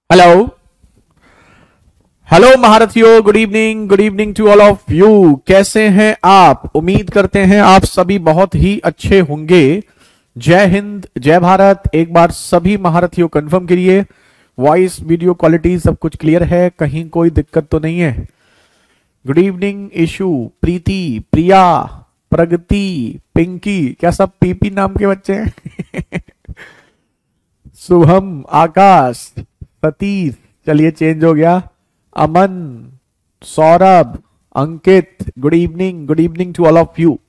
Hello hello महारथियों, good evening to all of you. कैसे हैं आप? उम्मीद करते हैं आप सभी बहुत ही अच्छे होंगे। जय हिंद, जय भारत। एक बार सभी महारथियों कंफर्म करिए, वॉइस वीडियो क्वालिटी सब कुछ क्लियर है, कहीं कोई दिक्कत तो नहीं है। गुड इवनिंग इशू, प्रीति, प्रिया, प्रगति, पिंकी, क्या सब पीपी नाम के बच्चे हैं? शुभम, आकाश, सतीश, चलिए चेंज हो गया, Aman, Saurabh, Ankit, good evening to all of you.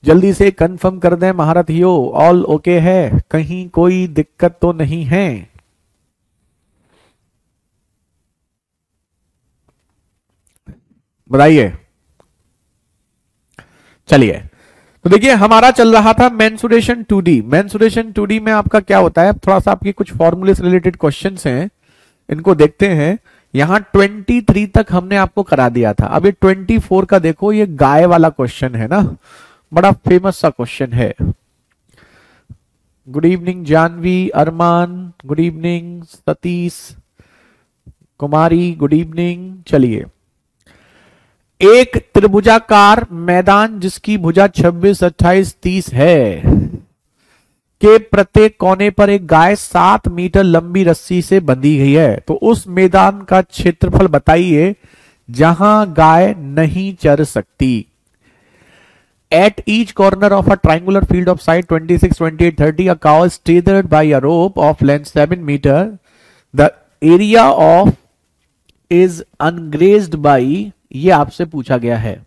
जल्दी से कंफर्म कर दें महारथियों, ऑल ओके है, कहीं कोई दिक्कत तो नहीं है। बताइए। चलिए, तो देखिए हमारा चल रहा था मेंसुरेशन 2D। मेंसुरेशन 2D में आपका क्या होता है, थोड़ा सा आपकी कुछ फॉर्मूले से रिलेटेड क्वेश्चंस हैं, इनको देखते हैं। यहां 23 तक हमने आपको करा दिया था। अब ये 24 का देखो, ये गाय वाला क्वेश्चन है ना, बड़ा फेमस सा क्वेश्चन है। गुड इवनिंग जानवी, अरमान, गुड इवनिंग सतीश, कुमारी, गुड इवनिंग। चलिए, एक त्रिभुजाकार मैदान जिसकी भुजा 26, 28, 30 है, के प्रत्येक कोने पर एक गाय 7 मीटर लंबी रस्सी से बंधी गई है। तो उस मैदान का क्षेत्रफल बताइए जहां गाय नहीं चर सकती। At each corner of a triangular field of side 26, 28, 30, a cow is tethered by a rope of length 7 meter. The area of is ungrazed by, ये आपसे पूछा गया है,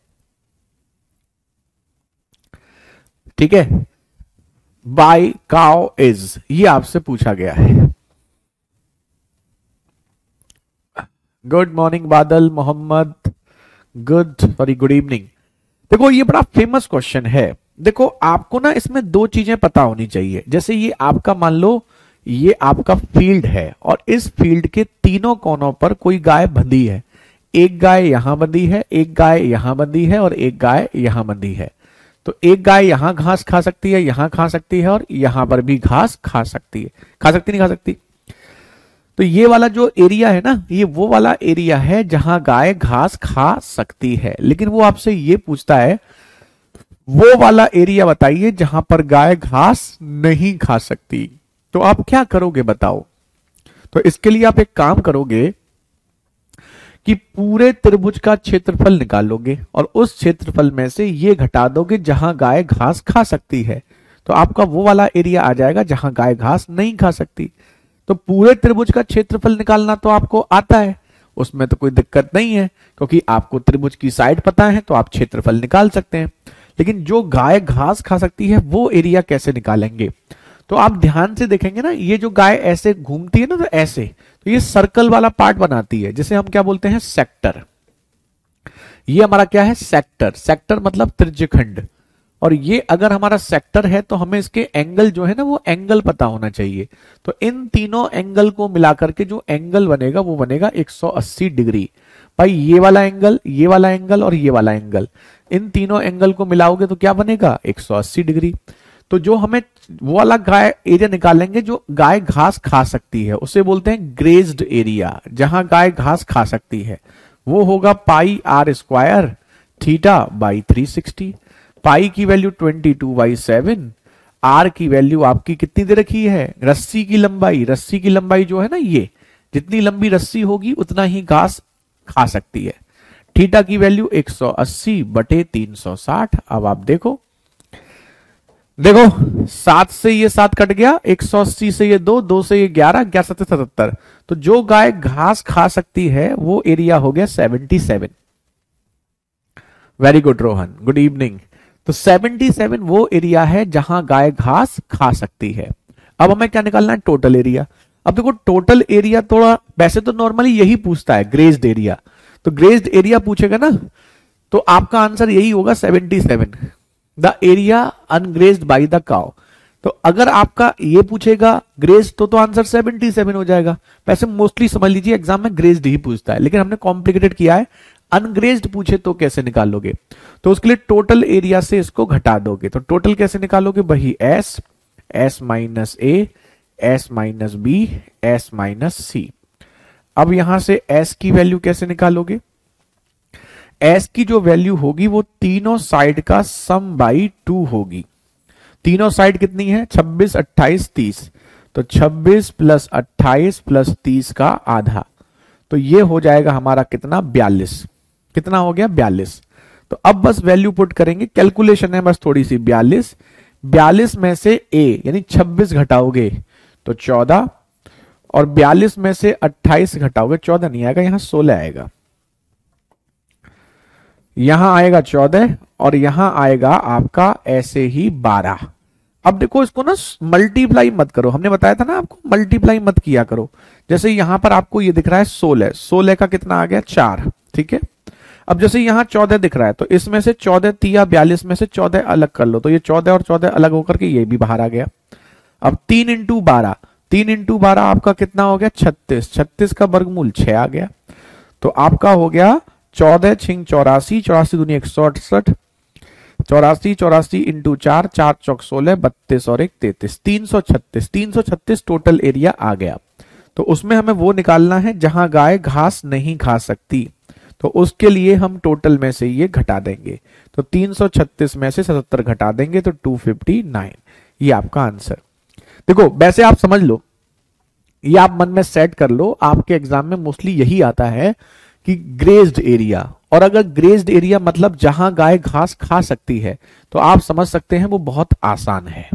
ठीक है, बाय काउ इज, ये आपसे पूछा गया है। गुड मॉर्निंग बादल, मोहम्मद, गुड इवनिंग। देखो ये बड़ा फेमस क्वेश्चन है। देखो आपको ना इसमें दो चीजें पता होनी चाहिए। जैसे ये आपका, मान लो ये आपका फील्ड है और इस फील्ड के तीनों कोनों पर कोई गाय बंधी है। एक गाय यहां बंधी है, एक गाय यहां बंधी है और एक गाय यहां बंधी है। तो एक गाय यहां घास खा सकती है, यहां खा सकती है और यहां पर भी घास खा सकती है। खा सकती नहीं खा सकती? तो ये वाला जो एरिया है ना, ये वो वाला एरिया है जहां गाय घास खा सकती है। लेकिन वो आपसे ये पूछता है वो वाला एरिया बताइए जहां पर गाय घास नहीं खा सकती। तो आप क्या करोगे बताओ? तो इसके लिए आप एक काम करोगे कि पूरे त्रिभुज का क्षेत्रफल निकालोगे और उस क्षेत्रफल में से ये घटा दोगे जहां गाय घास खा सकती है। तो आपका वो वाला एरिया आ जाएगा जहां गाय घास नहीं खा सकती। तो पूरे त्रिभुज का क्षेत्रफल निकालना तो आपको आता है, उसमें तो कोई दिक्कत नहीं है, क्योंकि आपको त्रिभुज की साइड पता है तो आप क्षेत्रफल निकाल सकते हैं। लेकिन जो गाय घास खा सकती है वो एरिया कैसे निकालेंगे? तो आप ध्यान से देखेंगे ना, ये जो गाय ऐसे घूमती है ना, तो ऐसे, तो ये सर्कल वाला पार्ट बनाती है, जिसे हम क्या बोलते हैं, सेक्टर। ये हमारा क्या है, सेक्टर। सेक्टर मतलब त्रिज्यखंड। और ये अगर हमारा सेक्टर है तो हमें इसके एंगल जो है ना, वो एंगल पता होना चाहिए। तो इन तीनों एंगल को मिलाकर के जो एंगल बनेगा वो बनेगा 180 डिग्री। भाई ये वाला एंगल, ये वाला एंगल और ये वाला एंगल, इन तीनों एंगल को मिलाओगे तो क्या बनेगा, 180 डिग्री। तो जो हमें वो वाला गाय एरिया निकालेंगे जो गाय घास खा सकती है, उसे बोलते हैं ग्रेज्ड एरिया, जहां गाय घास खा सकती है। वो होगा पाई आर स्क्वायर थीटा बाई 360। पाई की वैल्यू 22/7, आर की वैल्यू आपकी कितनी दे रखी है, रस्सी की लंबाई। रस्सी की लंबाई जो है ना, ये जितनी लंबी रस्सी होगी उतना ही घास खा सकती है। थीटा की वैल्यू 180/360। अब आप देखो, देखो 7 से ये 7 कट गया, 180 से ये 2, 2 से ये 11, 11 7 77। तो जो गाय घास खा सकती है वो एरिया हो गया 77। Very good Rohan, good evening. तो 77 वो एरिया है जहां गाय घास खा सकती है। अब हमें क्या निकालना है, टोटल एरिया। अब देखो टोटल एरिया थोड़ा, वैसे तो नॉर्मली यही पूछता है, ग्रेज्ड एरिया। तो ग्रेज्ड एरिया पूछेगा ना, तो आपका आंसर यही होगा 77, the area ungrazed by the cow. तो अगर आपका ये पूछेगा ग्रेज्ड तो आंसर 77 हो जाएगा। वैसे मोस्टली समझ लीजिए एग्जाम में ग्रेज्ड ही पूछता है, लेकिन हमने कॉम्प्लिकेटेड किया है, अनग्रेज्ड पूछे तो कैसे निकालोगे? तो उसके लिए टोटल एरिया से इसको घटा दोगे। तो टोटल कैसे निकालोगे? वही S, S minus A, S minus B, S minus C. अब यहां से s की वैल्यू कैसे निकालोगे? s की जो वैल्यू होगी वो तीनों साइड का सम बाई 2 होगी। तीनों साइड कितनी है? 26, 28, 30। तो 26 प्लस 28 प्लस 30 का आधा, तो ये हो जाएगा हमारा कितना? 42। कितना हो गया? 42। तो अब बस वैल्यू पुट करेंगे, कैलकुलेशन है बस थोड़ी सी। 42, 42 में से a यानी 26 घटाओगे तो 14, और 42 में से 28 घटाओगे, 14 नहीं आएगा, यहां 16 आएगा। यहां आएगा 14 और यहां आएगा आपका ऐसे ही 12। अब देखो इसको ना मल्टीप्लाई मत करो, हमने बताया था ना आपको मल्टीप्लाई मत किया करो। जैसे यहां पर आपको ये दिख रहा है 16, 16 का कितना आ गया? 4, ठीक है। अब जैसे यहां 14 दिख रहा है तो इसमें से 14 तिया 42 में से 14 अलग कर लो, तो ये 14 और 14 अलग होकर के ये भी बाहर आ गया। अब 3 इंटू 12, 3 इंटू 12 आपका कितना हो गया? 36, 36 का वर्गमूल 6 आ गया। तो आपका हो गया 14 छिंग 84, 84 दूनी 168, 84, 84 इंटू 4, 4 चौक 16, 32 और 1 33, 336, 336 टोटल एरिया आ गया। तो उसमें हमें वो निकालना है जहां गाय घास नहीं खा सकती, तो उसके लिए हम टोटल में से ये घटा देंगे। तो 336 में से 77 घटा देंगे तो 259, ये आपका आंसर। देखो वैसे आप समझ लो, ये आप मन में सेट कर लो, आपके एग्जाम में मोस्टली यही आता है कि ग्रेज्ड एरिया, और अगर ग्रेज्ड एरिया मतलब जहां गाय घास खा सकती है, तो आप समझ सकते हैं वो बहुत आसान है।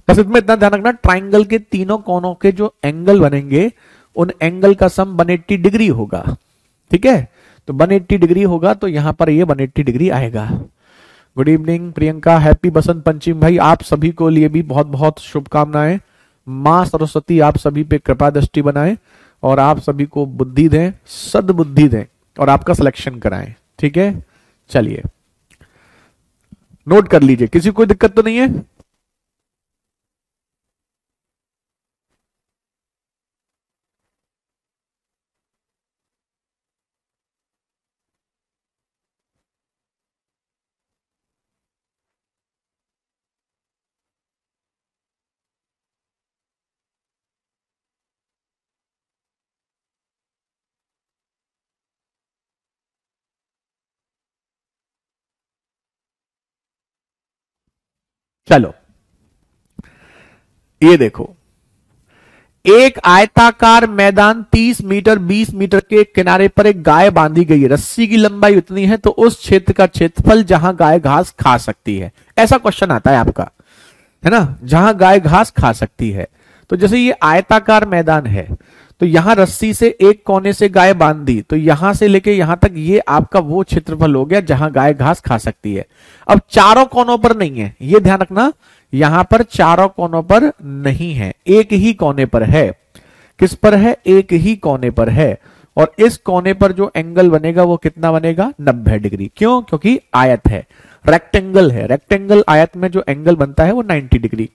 बस इसमें इतना ध्यान रखना, ट्राइंगल के तीनों कोनों के जो एंगल बनेंगे उन एंगल का सम 180 डिग्री होगा, ठीक है। तो 180 डिग्री होगा तो यहां पर ये 180 डिग्री आएगा। Good evening Priyanka, happy Basant Panchami भाई, आप सभी को लिए भी बहुत बहुत शुभकामनाएं। मां सरस्वती आप सभी पे कृपा दृष्टि बनाए और आप सभी को बुद्धि दें, सद्बुद्धि दें और आपका सिलेक्शन कराएं, ठीक है। चलिए नोट कर लीजिए, किसी को कोई दिक्कत तो नहीं है? चलो ये देखो, एक आयताकार मैदान 30 मीटर 20 मीटर के किनारे पर एक गाय बांधी गई है, रस्सी की लंबाई उतनी है तो उस क्षेत्र का क्षेत्रफल जहां गाय घास खा सकती है। ऐसा क्वेश्चन आता है आपका, है ना, जहां गाय घास खा सकती है। तो जैसे ये आयताकार मैदान है तो यहां रस्सी से एक कोने से गाय बांध दी, तो यहां से लेके यहां तक ये आपका वो क्षेत्रफल हो गया जहां गाय घास खा सकती है। अब चारों कोनों पर नहीं है, ये ध्यान रखना, यहां पर चारों कोनों पर नहीं है, एक ही कोने पर है। किस पर है? एक ही कोने पर है। और इस कोने पर जो एंगल बनेगा वो कितना बनेगा? 90 डिग्री। क्यों? क्योंकि आयत है, रेक्टेंगल है, रेक्टेंगल आयत में जो एंगल बनता है वो 90 डिग्री।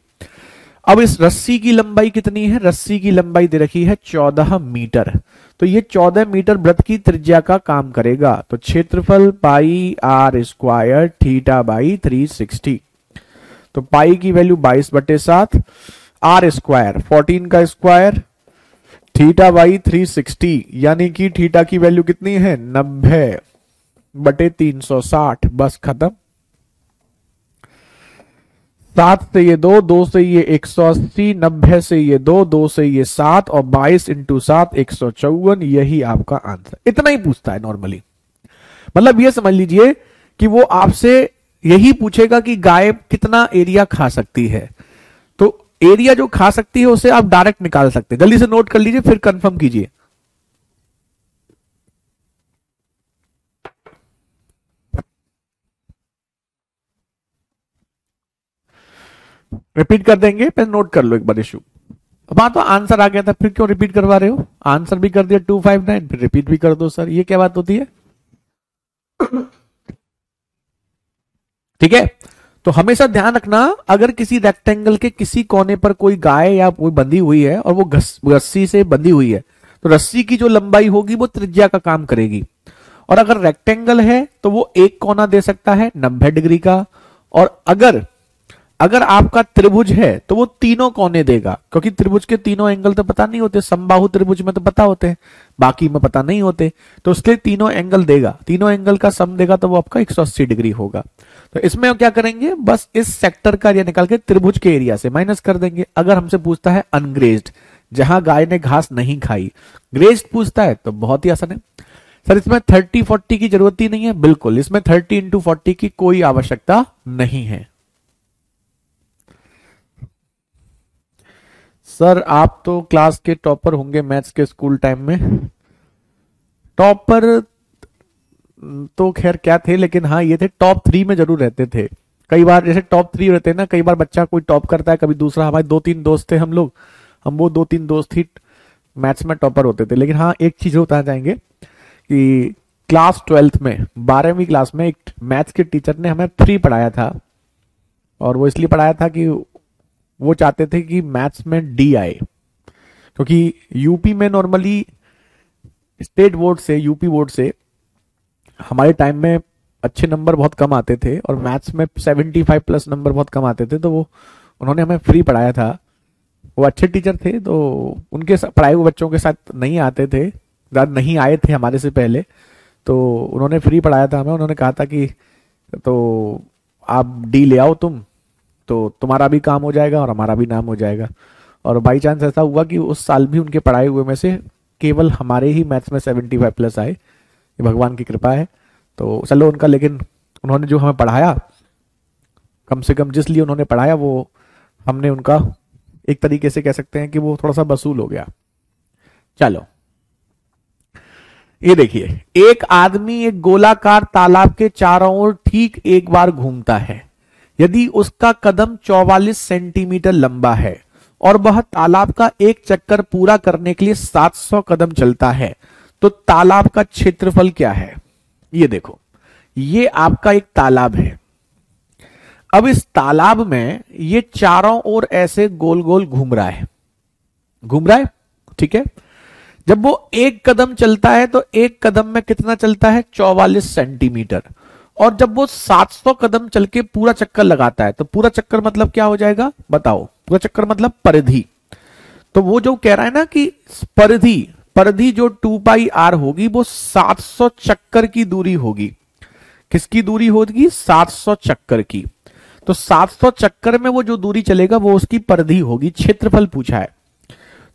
अब इस रस्सी की लंबाई कितनी है? रस्सी की लंबाई दे रखी है 14 मीटर, तो ये 14 मीटर वृत्त की त्रिज्या का काम करेगा। तो क्षेत्रफल पाई आर स्क्वायर थीटा बाई 360, तो पाई की वैल्यू 22/7, आर स्क्वायर 14 का स्क्वायर, थीटा बाई 360, यानी कि थीटा की वैल्यू कितनी है? 90/360। बस खत्म। 7 से ये 2, 2 से ये 180, 90 से ये 2, 2 से ये 7 और 22 इंटू 7 154, यही आपका आंसर। इतना ही पूछता है नॉर्मली। मतलब ये समझ लीजिए कि वो आपसे यही पूछेगा कि गाय कितना एरिया खा सकती है, तो एरिया जो खा सकती है उसे आप डायरेक्ट निकाल सकते हैं। जल्दी से नोट कर लीजिए फिर कंफर्म कीजिए। रिपीट कर देंगे, पहले नोट कर लो एक बार इशू। अब हाँ, तो आंसर आ गया था, फिर क्यों रिपीट करवा रहे हो? आंसर भी कर दिया 259, फिर रिपीट भी कर दो सर, ये क्या बात होती है? ठीक है। तो हमेशा ध्यान रखना, अगर किसी रेक्टेंगल के किसी कोने पर कोई गाय या कोई बंधी हुई है और वो रस्सी से बंधी हुई है, तो रस्सी की जो लंबाई होगी वो त्रिज्या का काम करेगी। और अगर रेक्टेंगल है तो वो एक कोना दे सकता है 90 डिग्री का, और अगर अगर आपका त्रिभुज है तो वो तीनों कोने देगा, क्योंकि त्रिभुज के तीनों एंगल तो पता नहीं होते, समबाहु त्रिभुज में तो पता होते हैं, बाकी में पता नहीं होते, तो उसके तीनों एंगल देगा, तीनों एंगल का सम देगा, तो वो आपका 180 डिग्री होगा। तो इसमें क्या करेंगे, बस इस सेक्टर का एरिया निकाल के त्रिभुज के एरिया से माइनस कर देंगे। अगर हमसे पूछता है अनग्रेज्ड, जहां गाय ने घास नहीं खाई, ग्रेज्ड पूछता है तो बहुत ही आसान है। सर इसमें 30-40 की जरूरत ही नहीं है, बिल्कुल इसमें 30 × 40 की कोई आवश्यकता नहीं है। सर आप तो क्लास के टॉपर होंगे मैथ्स के स्कूल टाइम में। टॉपर तो खैर क्या थे, लेकिन हाँ ये थे टॉप 3 में जरूर रहते थे। कई बार जैसे टॉप 3 रहते हैं ना, कई बार बच्चा कोई टॉप करता है, कभी दूसरा। हमारे 2-3 दोस्त थे हम लोग, हम वो 2-3 दोस्त ही मैथ्स में टॉपर होते थे। लेकिन हाँ एक चीज बताना चाहेंगे कि क्लास 12th में 12वीं क्लास में एक मैथ्स के टीचर ने हमें फ्री पढ़ाया था, और वो इसलिए पढ़ाया था कि वो चाहते थे कि मैथ्स में डी आए, क्योंकि यूपी में नॉर्मली स्टेट बोर्ड से, यूपी बोर्ड से हमारे टाइम में अच्छे नंबर बहुत कम आते थे, और मैथ्स में 75+ नंबर बहुत कम आते थे। तो वो उन्होंने हमें फ्री पढ़ाया था। वो अच्छे टीचर थे, तो उनके पढ़ाए हुए बच्चों के साथ नहीं आते थे, ज़्यादा नहीं आए थे हमारे से पहले, तो उन्होंने फ्री पढ़ाया था हमें। उन्होंने कहा था कि तो आप डी ले आओ तुम, तो तुम्हारा भी काम हो जाएगा और हमारा भी नाम हो जाएगा। और बाई चांस ऐसा हुआ कि उस साल भी उनके पढ़ाए हुए में से केवल हमारे ही मैथ्स में 75+ आए। ये भगवान की कृपा है। तो चलो उनका, लेकिन उन्होंने जो हमें पढ़ाया, कम से कम जिस लिए उन्होंने पढ़ाया, वो हमने उनका एक तरीके से कह सकते हैं कि वो थोड़ा सा वसूल हो गया। चलो ये देखिए, एक आदमी एक गोलाकार तालाब के चारों ओर ठीक एक बार घूमता है। यदि उसका कदम 44 सेंटीमीटर लंबा है और वह तालाब का एक चक्कर पूरा करने के लिए 700 कदम चलता है, तो तालाब का क्षेत्रफल क्या है? ये देखो, ये आपका एक तालाब है। अब इस तालाब में ये चारों ओर ऐसे गोल गोल घूम रहा है, ठीक है। जब वो एक कदम चलता है तो एक कदम में कितना चलता है? 44 सेंटीमीटर। और जब वो 700 कदम चल के पूरा चक्कर लगाता है, तो पूरा चक्कर मतलब क्या हो जाएगा बताओ? पूरा चक्कर मतलब परिधि। तो वो जो कह रहा है ना कि परिधि जो 2πr होगी, वो 700 चक्कर की दूरी होगी। किसकी दूरी होगी? 700 चक्कर की। तो 700 चक्कर में वो जो दूरी चलेगा वो उसकी परिधि होगी। क्षेत्रफल पूछा है,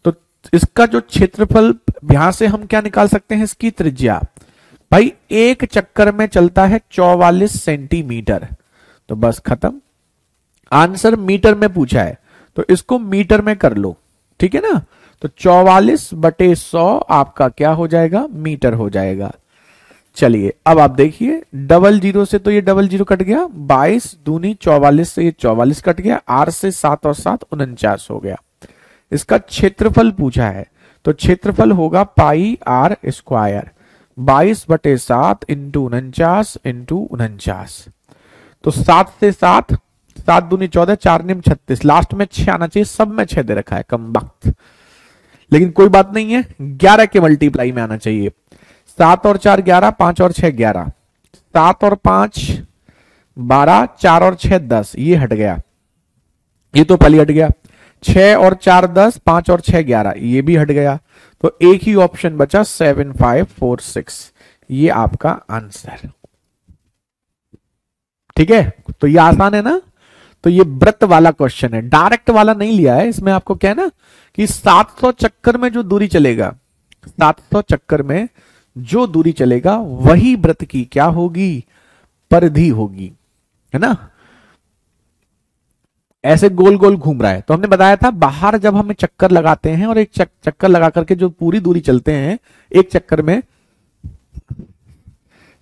तो इसका जो क्षेत्रफल, यहां से हम क्या निकाल सकते हैं? इसकी त्रिज्या। भाई एक चक्कर में चलता है 44 सेंटीमीटर, तो बस खत्म। आंसर मीटर में पूछा है, तो इसको मीटर में कर लो, ठीक है ना। तो 44/100 आपका क्या हो जाएगा? मीटर हो जाएगा। चलिए अब आप देखिए, 00 से तो ये 00 कट गया, 22 दूनी 44 से ये 44 कट गया, आर से 7 और 7 49 हो गया। इसका क्षेत्रफल पूछा है, तो क्षेत्रफल होगा πr², 22/7 इंटू 49 तो 7 से 7, 7 दूनी 14, 4 निम 36, लास्ट में 6 आना चाहिए, सब में 6 दे रखा है, कम वक्त। लेकिन कोई बात नहीं है, 11 के मल्टीप्लाई में आना चाहिए। 7 और 4 11, 5 और 6 11, 7 और 5 12, 4 और 6 10, ये हट गया, ये तो पहले हट गया। 6 और 4 10, 5 और 6 11, ये भी हट गया। तो एक ही ऑप्शन बचा 7546, ये आपका आंसर। ठीक है, तो ये आसान है ना। तो ये वृत्त वाला क्वेश्चन है, डायरेक्ट वाला नहीं लिया है। इसमें आपको क्या है ना कि 700 चक्कर में जो दूरी चलेगा, 700 चक्कर में जो दूरी चलेगा वही वृत्त की क्या होगी? परिधि होगी, है ना। ऐसे गोल गोल घूम रहा है। तो हमने बताया था बाहर जब हम चक्कर लगाते हैं और एक चक्कर लगा करके जो पूरी दूरी चलते हैं एक चक्कर में,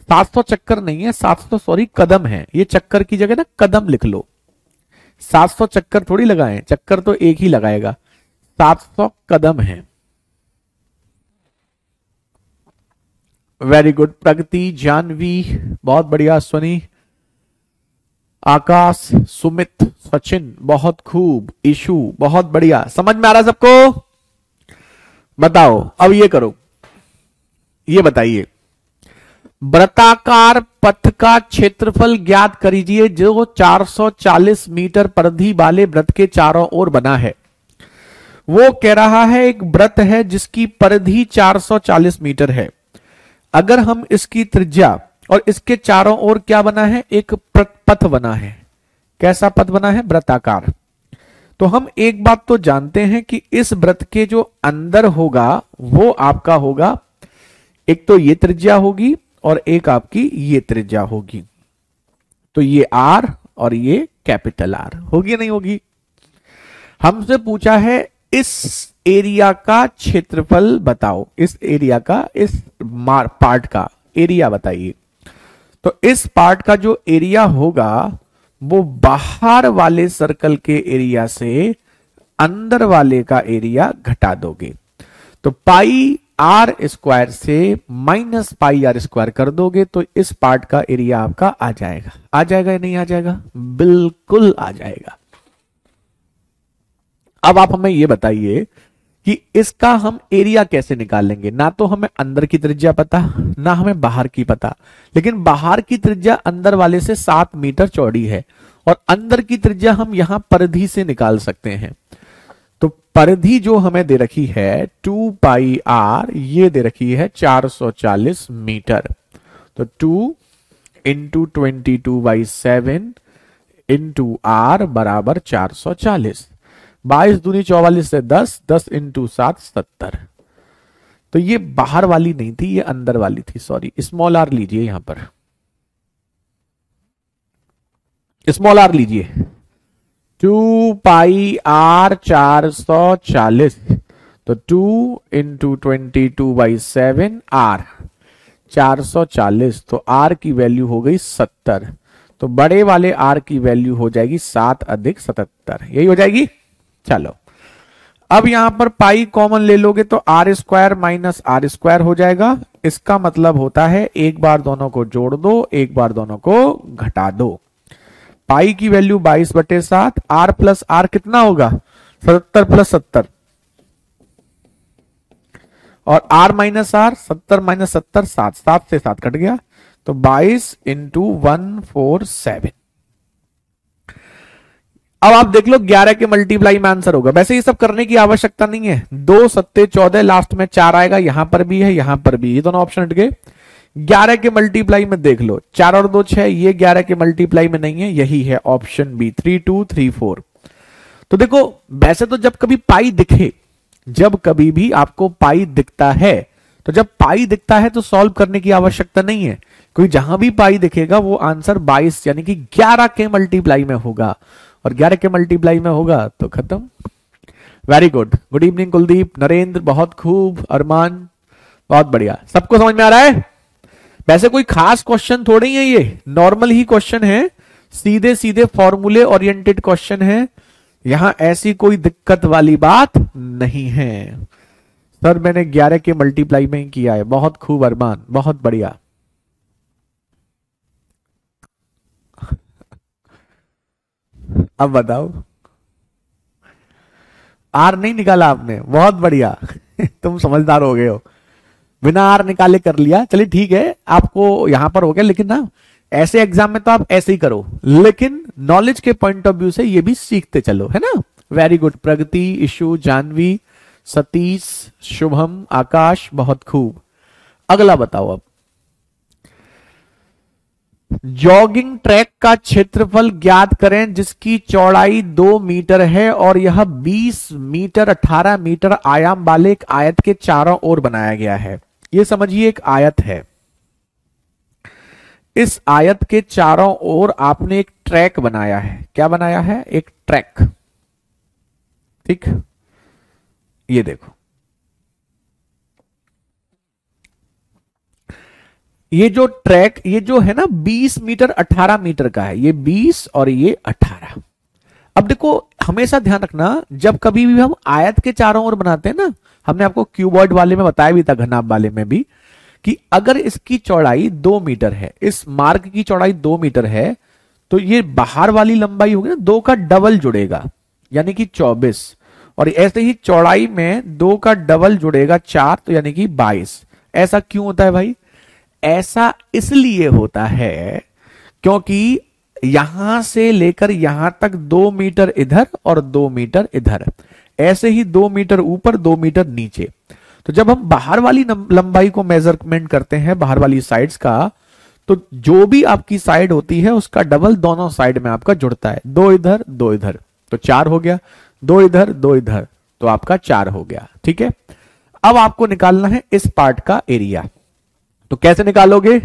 700 चक्कर नहीं है, 700 सॉरी कदम है। ये चक्कर की जगह ना कदम लिख लो, 700 चक्कर थोड़ी लगाए, चक्कर तो एक ही लगाएगा, 700 कदम है। वेरी गुड प्रगति, जानवी बहुत बढ़िया, स्वनी, आकाश, सुमित, सचिन बहुत खूब, ईशु बहुत बढ़िया। समझ में आ रहा है सबको? बताओ अब ये करो, ये बताइए वृत्ताकार पथ का क्षेत्रफल ज्ञात करिए जो 440 मीटर परिधि वाले वृत्त के चारों ओर बना है। वो कह रहा है एक वृत्त है जिसकी परिधि 440 मीटर है। अगर हम इसकी त्रिज्या और इसके चारों ओर क्या बना है, एक पथ बना है। कैसा पथ बना है? वृत्ताकार। तो हम एक बात तो जानते हैं कि इस वृत्त के जो अंदर होगा वो आपका होगा, एक तो ये त्रिज्या होगी और एक आपकी ये त्रिज्या होगी। तो ये R और ये कैपिटल R होगी नहीं होगी? हमसे पूछा है इस एरिया का क्षेत्रफल बताओ, इस एरिया का, इस पार्ट का एरिया बताइए। तो इस पार्ट का जो एरिया होगा वो बाहर वाले सर्कल के एरिया से अंदर वाले का एरिया घटा दोगे। तो पाई आर स्क्वायर से माइनस पाई आर स्क्वायर कर दोगे तो इस पार्ट का एरिया आपका आ जाएगा। आ जाएगा या नहीं आ जाएगा? बिल्कुल आ जाएगा। अब आप हमें यह बताइए कि इसका हम एरिया कैसे निकालेंगे। ना तो हमें अंदर की त्रिज्या पता, ना हमें बाहर की पता, लेकिन बाहर की त्रिज्या अंदर वाले से 7 मीटर चौड़ी है और अंदर की त्रिज्या हम यहां परिधि से निकाल सकते हैं। तो परिधि जो हमें दे रखी है 2 पाई आर, ये दे रखी है 440 मीटर। तो 2 इंटू 22/7 इंटू आर बराबर 440। 22 दूनी 44 से 10, 10 इंटू 7 70। तो ये बाहर वाली नहीं थी, ये अंदर वाली थी। सॉरी, स्मॉल आर लीजिए, यहां पर स्मॉल आर लीजिए। 2 पाई आर 440, तो 2 इंटू 22/7 आर 440, तो आर की वैल्यू हो गई 70। तो बड़े वाले आर की वैल्यू हो जाएगी 7 अधिक 77, यही हो जाएगी। चलो अब यहां पर पाई कॉमन ले लोगे तो r square minus r square हो जाएगा। इसका मतलब होता है एक बार दोनों को जोड़ दो, एक बार दोनों को घटा दो। पाई की वैल्यू 22/7, आर प्लस आर कितना होगा? 77 प्लस 70, और आर माइनस आर 70 माइनस 70 7, 7 से 7 कट गया, तो 22 इंटू 147। अब आप देख लो 11 के मल्टीप्लाई में आंसर होगा। वैसे ये सब करने की आवश्यकता नहीं है। 2 सत्ते 14, लास्ट में 4 आएगा, यहां पर भी है, यहां पर भी, ये दोनों ऑप्शन हट गए। 11 के मल्टीप्लाई में देख लो, 4 और 2 6, ये 11 के मल्टीप्लाई में नहीं है, यही है ऑप्शन बी 3 2 3 4। तो देखो वैसे तो जब कभी पाई दिखे, जब कभी भी आपको पाई दिखता है, तो जब पाई दिखता है तो सॉल्व करने की आवश्यकता नहीं है, क्योंकि जहां भी पाई दिखेगा वो आंसर 22 यानी कि 11 के मल्टीप्लाई में होगा, और 11 के मल्टीप्लाई में होगा तो खत्म। Very good, good evening Kuldeep, Narendra बहुत खूब, अरमान बहुत बढ़िया। सबको समझ में आ रहा है? वैसे कोई खास क्वेश्चन थोड़े ही है, ये नॉर्मल ही क्वेश्चन है, सीधे सीधे फॉर्मूले ओरिएंटेड क्वेश्चन है, यहां ऐसी कोई दिक्कत वाली बात नहीं है। सर मैंने 11 के मल्टीप्लाई में ही किया है। बहुत खूब अरमान, बहुत बढ़िया। अब बताओ, आर नहीं निकाला आपने? बहुत बढ़िया तुम समझदार हो गए हो, बिना आर निकाले कर लिया। चलिए ठीक है, आपको यहां पर हो गया, लेकिन ना ऐसे एग्जाम में तो आप ऐसे ही करो, लेकिन नॉलेज के पॉइंट ऑफ व्यू से ये भी सीखते चलो, है ना। वेरी गुड, प्रगति, इशू, जानवी, सतीश, शुभम, आकाश, बहुत खूब। अगला बताओ अब, जॉगिंग ट्रैक का क्षेत्रफल ज्ञात करें जिसकी चौड़ाई 2 मीटर है और यह 20 मीटर 18 मीटर आयाम वाले एक आयत के चारों ओर बनाया गया है। यह समझिए एक आयत है, इस आयत के चारों ओर आपने एक ट्रैक बनाया है। क्या बनाया है? एक ट्रैक। ठीक, ये देखो, ये जो ट्रैक, ये जो है ना 20 मीटर 18 मीटर का है, ये 20 और ये 18। अब देखो हमेशा ध्यान रखना, जब कभी भी हम आयत के चारों ओर बनाते हैं ना, हमने आपको क्यूबॉइड वाले में बताया भी था, घनाभ वाले में भी, कि अगर इसकी चौड़ाई 2 मीटर है, इस मार्ग की चौड़ाई 2 मीटर है, तो ये बाहर वाली लंबाई होगी ना 2 का डबल जुड़ेगा, यानी कि 24, और ऐसे ही चौड़ाई में 2 का डबल जुड़ेगा 4, तो यानी कि 22। ऐसा क्यों होता है भाई? ऐसा इसलिए होता है क्योंकि यहां से लेकर यहां तक 2 मीटर इधर और 2 मीटर इधर, ऐसे ही 2 मीटर ऊपर 2 मीटर नीचे। तो जब हम बाहर वाली लंबाई को मेजरमेंट करते हैं, बाहर वाली साइड्स का, तो जो भी आपकी साइड होती है उसका डबल दोनों साइड में आपका जुड़ता है। 2 इधर 2 इधर तो 4 हो गया, 2 इधर 2 इधर तो आपका 4 हो गया। ठीक है, अब आपको निकालना है इस पार्ट का एरिया। तो कैसे निकालोगे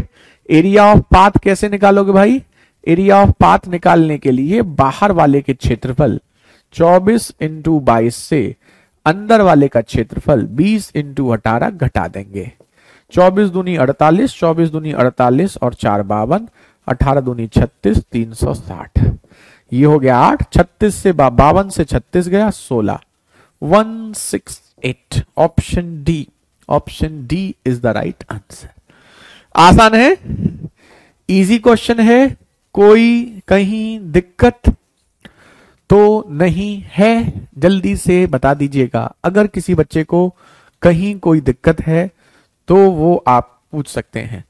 एरिया ऑफ पाथ? कैसे निकालोगे भाई? एरिया ऑफ पाथ निकालने के लिए बाहर वाले के क्षेत्रफल 24 इंटू 22 से अंदर वाले का क्षेत्रफल 20 इंटू 18 घटा देंगे। 24 दूनी 48, 24 दूनी 48 और 4 52, 18 दूनी 36, 360। ये हो गया 8, 36 से 52 से 36 गया 16, 168। Option D, option D is the right answer. आसान है, इजी क्वेश्चन है, कोई कहीं दिक्कत तो नहीं है? जल्दी से बता दीजिएगा। अगर किसी बच्चे को कहीं कोई दिक्कत है तो वो आप पूछ सकते हैं।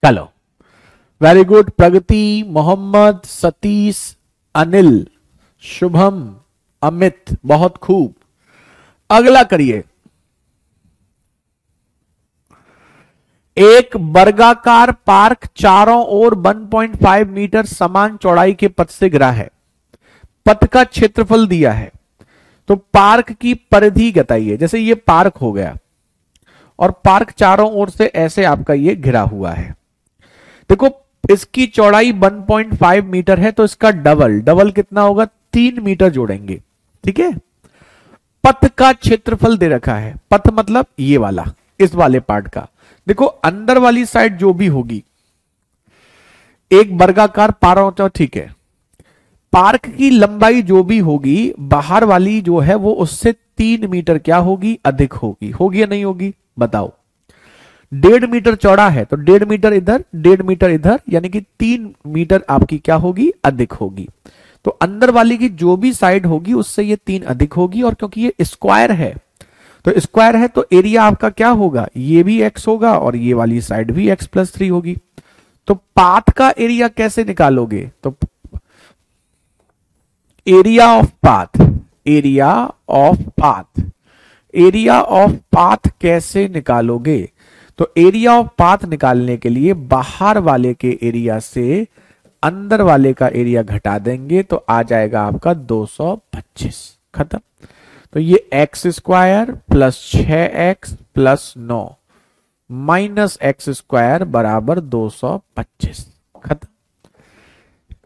चलो, वेरी गुड। प्रगति, मोहम्मद, सतीश, अनिल, शुभम, अमित, बहुत खूब। अगला करिए। एक वर्गाकार पार्क चारों ओर 1.5 मीटर समान चौड़ाई के पथ से घिरा है। पथ का क्षेत्रफल दिया है, तो पार्क की परिधि बताइए। जैसे ये पार्क हो गया और पार्क चारों ओर से ऐसे आपका ये घिरा हुआ है। देखो इसकी चौड़ाई 1.5 मीटर है, तो इसका डबल, डबल कितना होगा? 3 मीटर जोड़ेंगे। ठीक है, पथ का क्षेत्रफल दे रखा है। पथ मतलब ये वाला, इस वाले पार्ट का। देखो अंदर वाली साइड जो भी होगी, एक वर्गाकार पारा, ठीक है, पार्क की लंबाई जो भी होगी बाहर वाली जो है वो उससे 3 मीटर क्या होगी? अधिक होगी। होगी या नहीं होगी बताओ? 1.5 मीटर चौड़ा है तो 1.5 मीटर इधर 1.5 मीटर इधर, यानी कि 3 मीटर आपकी क्या होगी? अधिक होगी। तो अंदर वाली की जो भी साइड होगी उससे ये 3 अधिक होगी। और क्योंकि ये स्क्वायर है, तो स्क्वायर है तो एरिया आपका क्या होगा? ये भी x होगा और ये वाली साइड भी x+3 होगी। तो पाथ का एरिया कैसे निकालोगे? तो area of path, area of path, area of path कैसे निकालोगे? तो एरिया ऑफ पाथ निकालने के लिए बाहर वाले के एरिया से अंदर वाले का एरिया घटा देंगे तो आ जाएगा आपका 225। खत्म। तो ये x square plus 6x plus 9 minus x square बराबर 225। खत्म।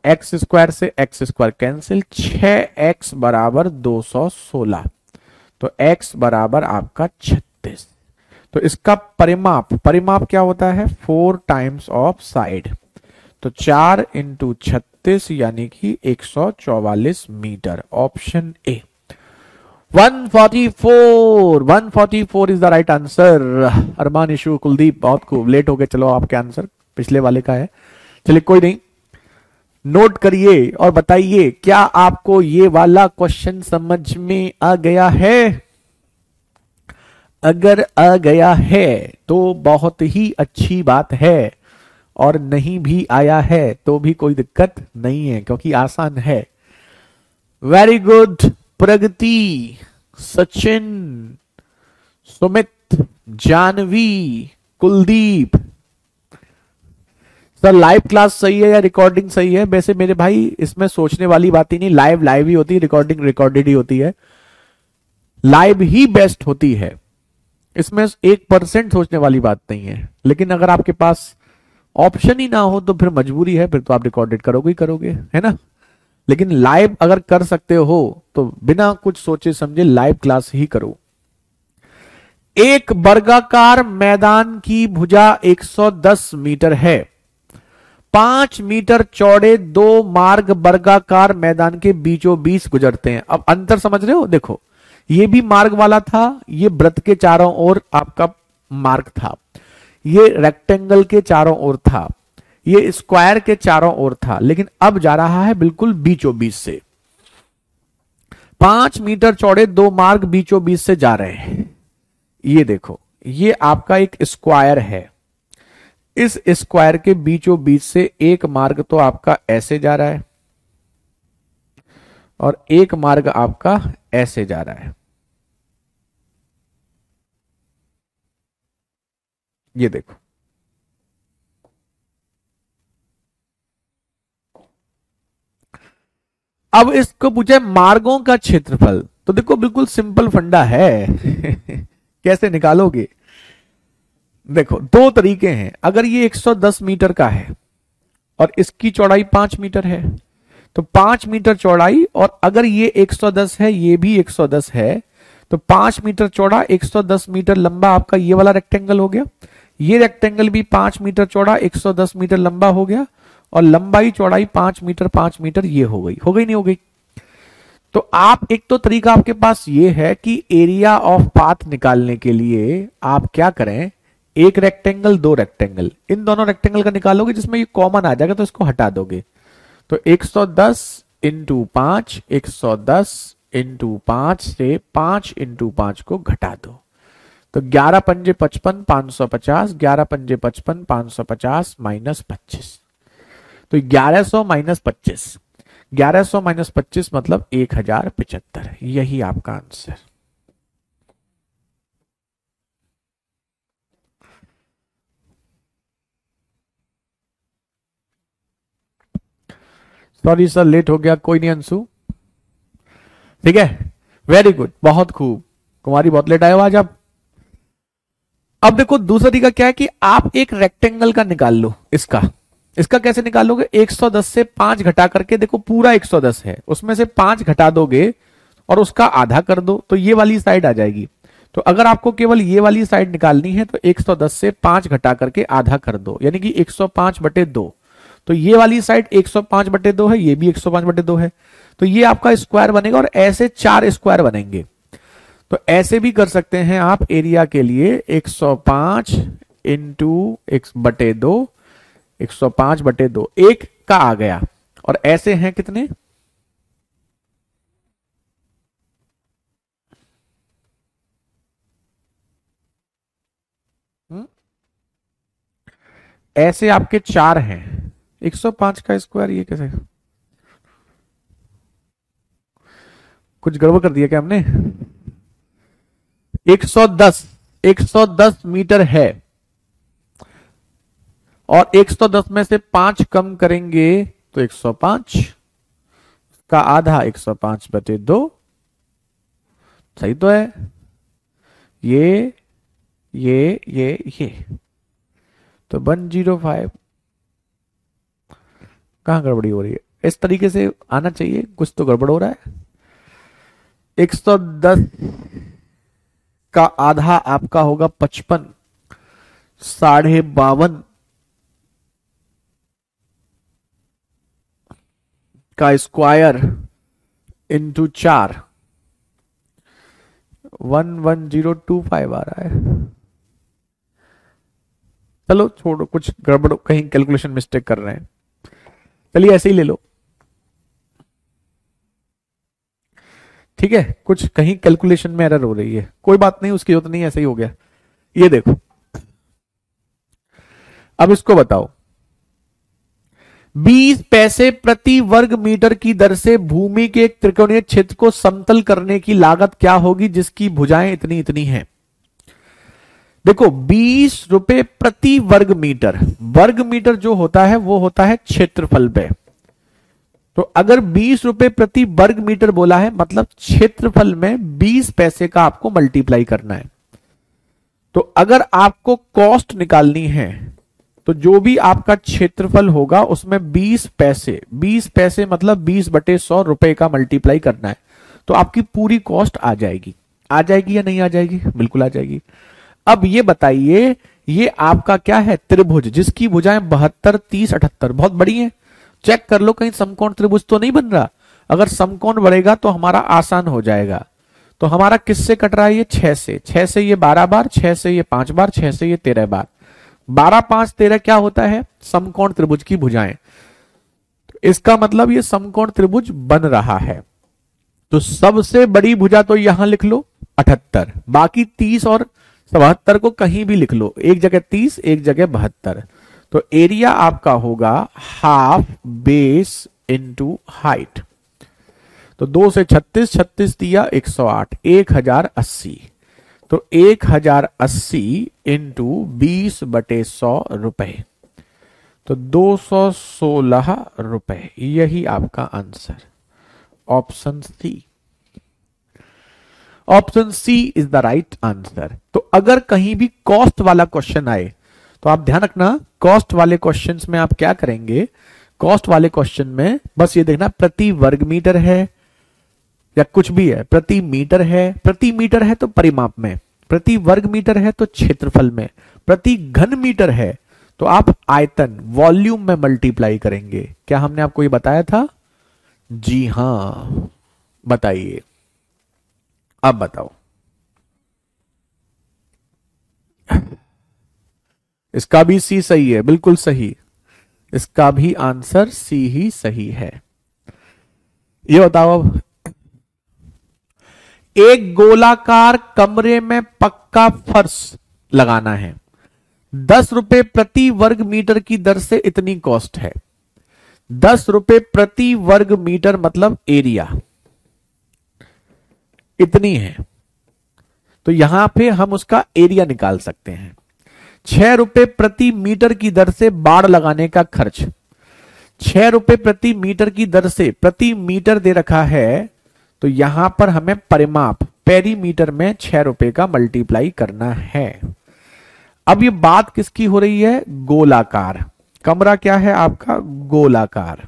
एक्स स्क्वायर से एक्स स्क्वायर कैंसिल, 6x बराबर 216, तो x बराबर आपका 36। तो इसका परिमाप, परिमाप क्या होता है? 4 टाइम्स ऑफ साइड, तो 4 इंटू 36 यानी कि 144 मीटर। Option A 144, 144 is the right answer. Arman, Ishu, Kuldeep, बहुत खूब। लेट हो गए, चलो आपके आंसर पिछले वाले का है। चलिए कोई नहीं, नोट करिए और बताइए क्या आपको ये वाला क्वेश्चन समझ में आ गया है? अगर आ गया है तो बहुत ही अच्छी बात है, और नहीं भी आया है तो भी कोई दिक्कत नहीं है क्योंकि आसान है। Very good. Pragati, Sachin, Sumit, Janhvi, Kuldeep. Sir live class सही है या रिकॉर्डिंग सही है? वैसे मेरे भाई इसमें सोचने वाली बात ही नहीं, लाइव लाइव ही होती है, रिकॉर्डिंग रिकॉर्डेड ही होती है। लाइव ही बेस्ट होती है, इसमें 1% सोचने वाली बात नहीं है। लेकिन अगर आपके पास ऑप्शन ही ना हो तो फिर मजबूरी है, फिर तो आप रिकॉर्डेड करोगे ही करोगे, है ना। लेकिन लाइव अगर कर सकते हो तो बिना कुछ सोचे समझे लाइव क्लास ही करो। एक वर्गाकार मैदान की भुजा 110 मीटर है। 5 मीटर चौड़े 2 मार्ग वर्गाकार मैदान के बीचों बीच गुजरते हैं। अब अंतर समझ रहे हो? देखो ये भी मार्ग वाला था, ये वृत्त के चारों ओर आपका मार्ग था, ये रेक्टेंगल के चारों ओर था, ये स्क्वायर के चारों ओर था, लेकिन अब जा रहा है बिल्कुल बीचों बीच से। 5 मीटर चौड़े दो मार्ग बीचों बीच से जा रहे हैं। ये देखो, ये आपका एक स्क्वायर है, इस स्क्वायर के बीचों बीच से एक मार्ग तो आपका ऐसे जा रहा है और एक मार्ग आपका ऐसे जा रहा है। ये देखो, अब इसको पूछे मार्गों का क्षेत्रफल, तो देखो बिल्कुल सिंपल फंडा है कैसे निकालोगे? देखो दो तरीके हैं। अगर ये 110 मीटर का है और इसकी चौड़ाई 5 मीटर है, तो 5 मीटर चौड़ाई, और अगर ये 110 है, ये भी 110 है, तो 5 मीटर चौड़ा 110 मीटर लंबा आपका ये वाला रेक्टेंगल हो गया। ये रेक्टेंगल भी 5 मीटर चौड़ा 110 मीटर लंबा हो गया, और लंबाई चौड़ाई 5 मीटर ये हो गई नहीं हो गई? तो आप, एक तो तरीका आपके पास ये है कि एरिया ऑफ पाथ निकालने के लिए आप क्या करें, एक रेक्टेंगल दो रेक्टेंगल, इन दोनों रेक्टेंगल का निकालोगे, जिसमें ये कॉमन आ जाएगा तो इसको हटा दोगे। तो 110 इंटू 5, 110 इंटू 5 से 5 इंटू 5 को घटा दो, तो 11 पंजे 55, 550, 11 पंजे 55, 550 माइनस 25, तो 1100 माइनस 25, 1100 माइनस 25 मतलब 1075। यही आपका आंसर। सॉरी सर, लेट हो गया, कोई नहीं अंशु, ठीक है, वेरी गुड, बहुत खूब, कुमारी बहुत लेट आए हो आज आप। अब देखो दूसरा तरीका क्या है कि आप एक रेक्टेंगल का निकाल लो। इसका कैसे निकालोगे? 110 से 5 घटा करके, देखो पूरा 110 है, उसमें से 5 घटा दोगे और उसका आधा कर दो, तो ये वाली साइड आ जाएगी। तो अगर आपको केवल ये वाली साइड निकालनी है तो 110 से 5 घटा करके आधा कर दो, यानी कि 105/2। तो ये वाली साइड 105/2 है, ये भी 105/2 है, तो ये आपका स्क्वायर बनेगा, और ऐसे 4 स्क्वायर बनेंगे। तो ऐसे भी कर सकते हैं आप एरिया के लिए, 105 इंटू 1/2, 105/2 एक का आ गया, और ऐसे हैं कितने? ऐसे आपके 4 हैं। 105 का स्क्वायर, ये कैसे, कुछ गड़बड़ कर दिया क्या हमने? 110 मीटर है, और 110 में से 5 कम करेंगे तो 105 का आधा, 105/2, सही तो है? ये तो 105। कहां गड़बड़ी हो रही है? इस तरीके से आना चाहिए, कुछ तो गड़बड़ हो रहा है। 110 का आधा आपका होगा 55, 52.5 का स्क्वायर इंटू 4, 11025 आ रहा है। चलो छोड़ो, कुछ गड़बड़, कहीं कैलकुलेशन मिस्टेक कर रहे हैं, चलिए ऐसे ही ले लो, ठीक है, कुछ कहीं कैलकुलेशन में एरर हो रही है, कोई बात नहीं, उसकी जरूरत नहीं, ऐसे ही हो गया। ये देखो, अब इसको बताओ, 20 पैसे प्रति वर्ग मीटर की दर से भूमि के एक त्रिकोणीय क्षेत्र को समतल करने की लागत क्या होगी जिसकी भुजाएं इतनी इतनी हैं? देखो 20 रुपए प्रति वर्ग मीटर जो होता है वो होता है क्षेत्रफल पे। तो अगर 20 रुपए प्रति वर्ग मीटर बोला है, मतलब क्षेत्रफल में 20 पैसे का आपको मल्टीप्लाई करना है। तो अगर आपको कॉस्ट निकालनी है तो जो भी आपका क्षेत्रफल होगा उसमें 20 पैसे मतलब 20/100 रुपए का मल्टीप्लाई करना है, तो आपकी पूरी कॉस्ट आ जाएगी या नहीं आ जाएगी? बिल्कुल आ जाएगी। अब ये बताइए, ये आपका क्या है? त्रिभुज, जिसकी भुजाएं 72, 30, 78 बहुत बड़ी है। चेक कर लो कहीं समकोण त्रिभुज तो नहीं बन रहा। अगर समकोण बढ़ेगा तो हमारा आसान हो जाएगा। तो हमारा किससे कट रहा है? ये 6 से। 6 से ये 12 बार, 6 से ये 5 बार, 6 से ये 13 बार। 12 5 13 क्या होता है? समकोण त्रिभुज की भुजाएं। इसका मतलब ये समकोण त्रिभुज बन रहा है। तो सबसे बड़ी भुजा तो यहां लिख लो 78, बाकी 30 और 72 को कहीं भी लिख लो, एक जगह 30 एक जगह 72। तो एरिया आपका होगा हाफ बेस इंटू हाइट। तो 2 से 36, 36 दिया 108, 1080। तो 1080 इंटू 20/100 रुपए, तो 216 रुपए। यही आपका answer, option C. Option C is the right answer. तो अगर कहीं भी कॉस्ट वाला क्वेश्चन आए तो आप ध्यान रखना, कॉस्ट वाले क्वेश्चंस में आप क्या करेंगे? कॉस्ट वाले क्वेश्चन में बस ये देखना प्रति वर्ग मीटर है या कुछ भी है, प्रति मीटर है, प्रति मीटर है तो परिमाप में, प्रति वर्ग मीटर है तो क्षेत्रफल में, प्रति घन मीटर है तो आप आयतन वॉल्यूम में मल्टीप्लाई करेंगे। क्या हमने आपको ये बताया था? जी हां, बताइए, अब बताओ। इसका भी सी सही है, बिल्कुल सही। इसका भी आंसर सी ही सही है। ये बताओ अब, एक गोलाकार कमरे में पक्का फर्श लगाना है, 10 रुपए प्रति वर्ग मीटर की दर से इतनी कॉस्ट है। 10 रुपए प्रति वर्ग मीटर मतलब एरिया इतनी है। तो यहां पे हम उसका एरिया निकाल सकते हैं। 6 रुपए प्रति मीटर की दर से बाड़ लगाने का खर्च, 6 रुपए प्रति मीटर की दर से, प्रति मीटर दे रखा है तो यहां पर हमें परिमाप पेरीमीटर में 6 रुपए का मल्टीप्लाई करना है। अब ये बात किसकी हो रही है? गोलाकार कमरा। क्या है आपका? गोलाकार।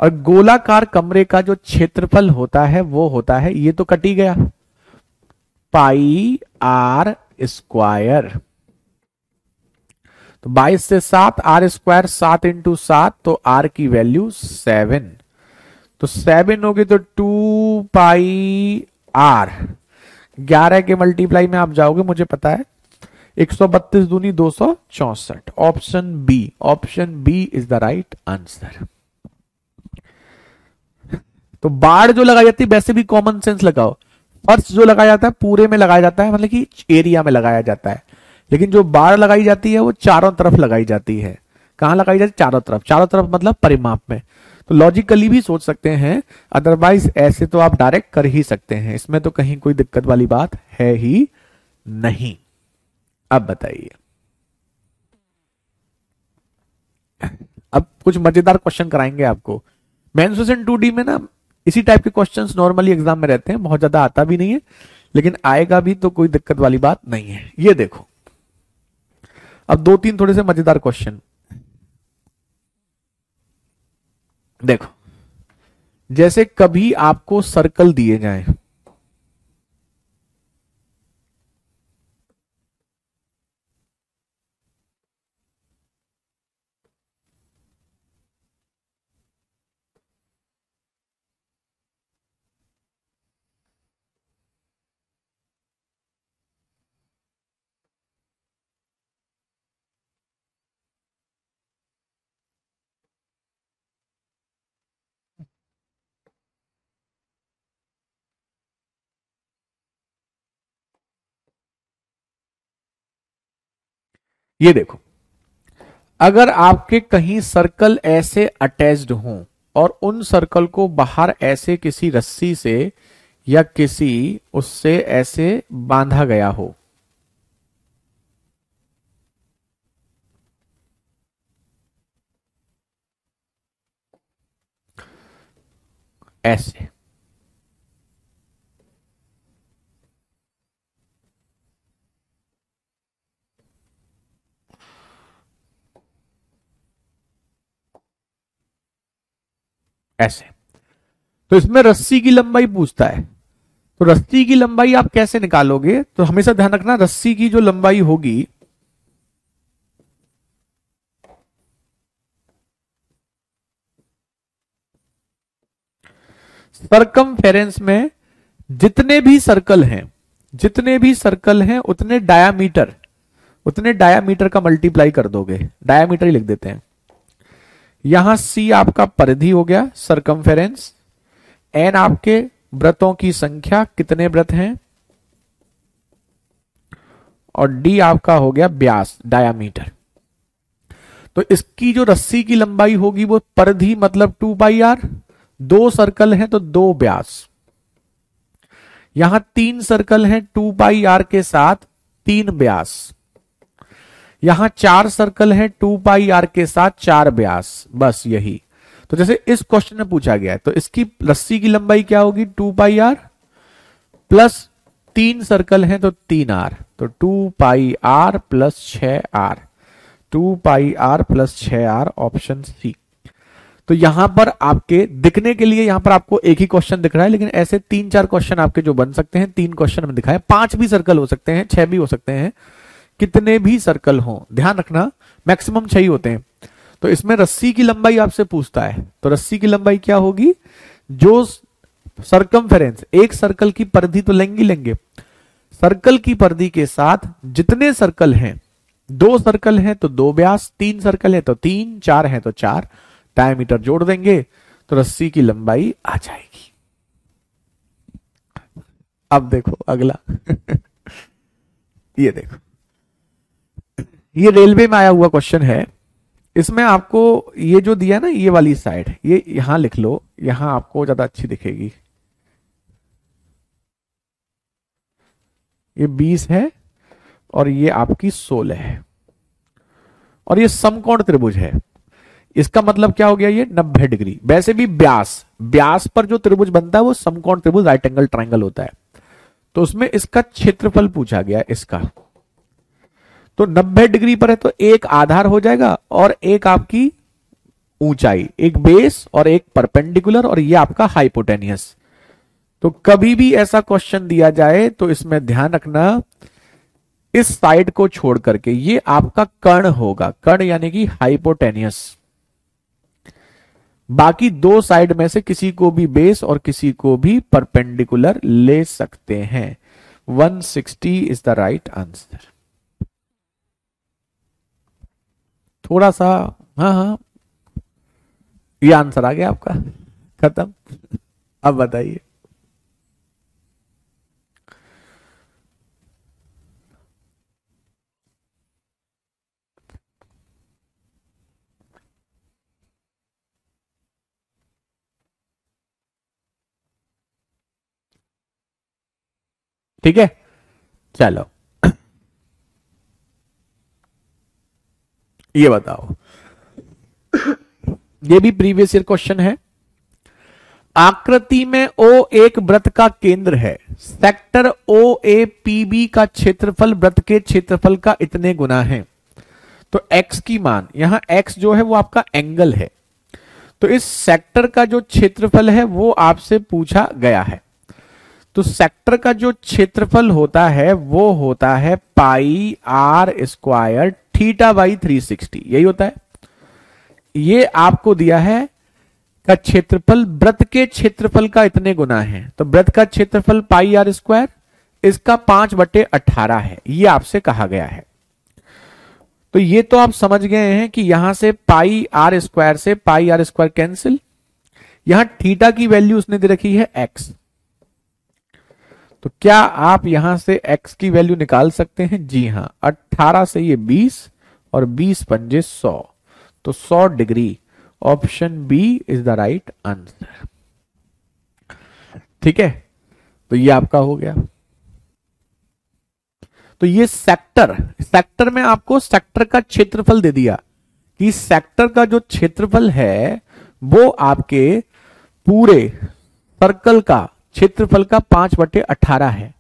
और गोलाकार कमरे का जो क्षेत्रफल होता है वो होता है, ये तो कट ही गया, पाई आर स्क्वायर। तो 22 से 7, आर स्क्वायर 7 इंटू 7, तो आर की वैल्यू 7। तो 7 होगी तो 2 पाई आर। 11 के मल्टीप्लाई में आप जाओगे, मुझे पता है, 132 दूनी 264। Option B, option B is the right answer. तो बाढ़ जो लगाई जाती है वैसे भी कॉमन सेंस लगाओ। फर्श जो लगाया जाता है पूरे में लगाया जाता है, मतलब कि एरिया में लगाया जाता है, लेकिन जो बाढ़ लगाई जाती है वो चारों तरफ लगाई जाती है। कहां लगाई जाती है? चारों तरफ। चारों तरफ मतलब परिमाप में। तो लॉजिकली भी सोच सकते हैं, अदरवाइज ऐसे तो आप डायरेक्ट कर ही सकते हैं, इसमें तो कहीं कोई दिक्कत वाली बात है ही नहीं। अब बताइए, अब कुछ मजेदार क्वेश्चन कराएंगे आपको। मेंसुरेशन 2D में ना इसी टाइप के क्वेश्चंस नॉर्मली एग्जाम में रहते हैं, बहुत ज्यादा आता भी नहीं है, लेकिन आएगा भी तो कोई दिक्कत वाली बात नहीं है। ये देखो, अब 2-3 थोड़े से मजेदार क्वेश्चन देखो। जैसे कभी आपको सर्कल दिए जाएं, ये देखो, अगर आपके कहीं सर्कल ऐसे अटैच्ड हों और उन सर्कल को बाहर ऐसे किसी रस्सी से या किसी उससे ऐसे बांधा गया हो, ऐसे, ऐसे, तो इसमें रस्सी की लंबाई पूछता है। तो रस्सी की लंबाई आप कैसे निकालोगे? तो हमेशा ध्यान रखना, रस्सी की जो लंबाई होगी, सरकमफेरेंस में जितने भी सर्कल हैं, जितने भी सर्कल हैं उतने डायामीटर का मल्टीप्लाई कर दोगे, डायामीटर ही लिख देते हैं। यहां सी आपका परिधि हो गया, सरकमफेरेंस, एन आपके व्रतों की संख्या, कितने व्रत हैं, और डी आपका हो गया व्यास, डायामीटर। तो इसकी जो रस्सी की लंबाई होगी वो परिधि मतलब 2πr, 2 सर्कल हैं तो 2 व्यास। यहां 3 सर्कल हैं 2πr के साथ 3 व्यास। यहां 4 सर्कल हैं 2πr के साथ 4 व्यास, बस यही। तो जैसे इस क्वेश्चन में पूछा गया है तो इसकी रस्सी की लंबाई क्या होगी, 2πr प्लस 3 सर्कल हैं तो 3r, तो 2πr plus 6r, 2πr plus 6r, option C. तो यहां पर आपके दिखने के लिए यहां पर आपको एक ही क्वेश्चन दिख रहा है, लेकिन ऐसे 3-4 क्वेश्चन आपके जो बन सकते हैं, 3 क्वेश्चन में दिखाए, 5 भी सर्कल हो सकते हैं, 6 भी हो सकते हैं, कितने भी सर्कल हो, ध्यान रखना मैक्सिमम 6 ही होते हैं। तो इसमें रस्सी की लंबाई आपसे पूछता है, तो रस्सी की लंबाई क्या होगी, जो सरकमफेरेंस, एक सर्कल की परिधि तो लेंगे, सर्कल की परिधि के साथ जितने सर्कल हैं, 2 सर्कल हैं तो 2 व्यास, 3 सर्कल है तो 3, 4 है तो 4, डायमीटर जोड़ देंगे तो रस्सी की लंबाई आ जाएगी। अब देखो अगला ये देखो, ये रेलवे में आया हुआ क्वेश्चन है। इसमें आपको ये जो दिया ना, ये वाली साइड, ये यहां लिख लो, यहां आपको ज्यादा अच्छी दिखेगी। ये 20 है और ये आपकी 16 है, और ये समकोण त्रिभुज है। इसका मतलब क्या हो गया, ये 90 डिग्री। वैसे भी व्यास पर जो त्रिभुज बनता है वो समकोण त्रिभुज, राइट एंगल ट्रायंगल होता है। तो उसमें इसका क्षेत्रफल पूछा गया इसका, तो 90 डिग्री पर है तो एक आधार हो जाएगा और एक आपकी ऊंचाई, एक बेस और एक परपेंडिकुलर, और ये आपका हाइपोटेनियस। तो कभी भी ऐसा क्वेश्चन दिया जाए तो इसमें ध्यान रखना, इस साइड को छोड़ करके ये आपका कर्ण होगा, कर्ण यानी कि हाइपोटेनियस। बाकी 2 साइड में से किसी को भी बेस और किसी को भी परपेंडिकुलर ले सकते हैं। 160 इज द राइट आंसर। थोड़ा सा, हाँ, ये आंसर आ गया आपका, खत्म। अब बताइए, ठीक है, चलो ये बताओ, ये भी प्रीवियस ईयर क्वेश्चन है। आकृति में O एक व्रत का केंद्र है, सेक्टर OAPB का क्षेत्रफल व्रत के क्षेत्रफल का इतने गुना है। तो x की मान, यहां x जो है वो आपका एंगल है, तो इस सेक्टर का जो क्षेत्रफल है वो आपसे पूछा गया है। तो सेक्टर का जो क्षेत्रफल होता है वो होता है पाई आर स्क्वायर थीटा बाई 360, यही होता है। ये आपको दिया है का क्षेत्रफल व्रत के क्षेत्रफल का इतने गुना है, तो व्रत का क्षेत्रफल पाई आर स्क्वायर, इसका 5/18 है, ये आपसे कहा गया है। तो ये तो आप समझ गए हैं कि यहां से पाई आर स्क्वायर से पाई आर स्क्वायर कैंसिल, यहां थीटा की वैल्यू उसने दे रखी है x, तो क्या आप यहां से x की वैल्यू निकाल सकते हैं, जी हां, 18 से ये 20 और 20 पंजे 100, तो 100 degree, option B is the right answer. ठीक है, तो ये आपका हो गया। तो ये सेक्टर में आपको सेक्टर का क्षेत्रफल दे दिया कि सेक्टर का जो क्षेत्रफल है वो आपके पूरे सर्कल का क्षेत्रफल का 5/18 है।